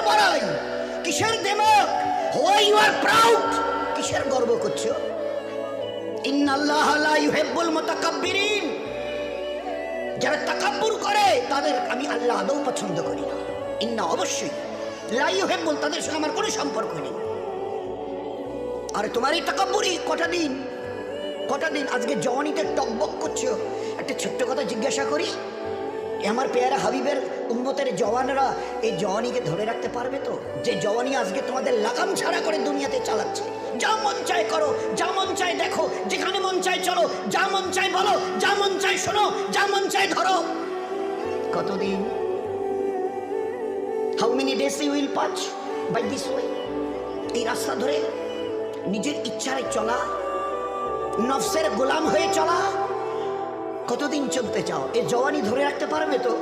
বড়াই, কিসের দেমক? Why you are proud, কিসের গর্ব করছো? ইন্নাল্লাহা লা ইউহিব্বুল মুতাকাব্বিরিন, যারা তাকাব্বুর করে তাদের আমি আল্লাহ আদৌ পছন্দ করি না। ইন্না, অবশ্যই, লা ইউহিব্বুল, তাদের সঙ্গে আমার কোনো সম্পর্ক নেই। আর তোমার এই তাকাব্বুরি কটা দিন আজকে জওয়ানিতে টকবক করছো। একটা ছোট্ট কথা জিজ্ঞাসা করি, আমার পেয়ারা হাবিবের উম্মতের জওয়ানরা এই জওয়ানিকে ধরে রাখতে পারবে তো? যে জওয়ানি আজকে তোমাদের লাগাম ছাড়া করে দুনিয়াতে চালাচ্ছে। যা মন চায় করো, যা মন চায় দেখো, যেখানে মন চায় চলো, যা মন চায় বলো, যা মন চায় শোনো, যা মন চায় ধরো। কতদিন? How many days you will pass by this way? এই রাস্তা ধরে নিজের ইচ্ছায় চলা, নফসের গোলাম হয়ে চলা, কতদিন চলতে চাও? এ জওয়ানি ধরে রাখতে পারবে তো?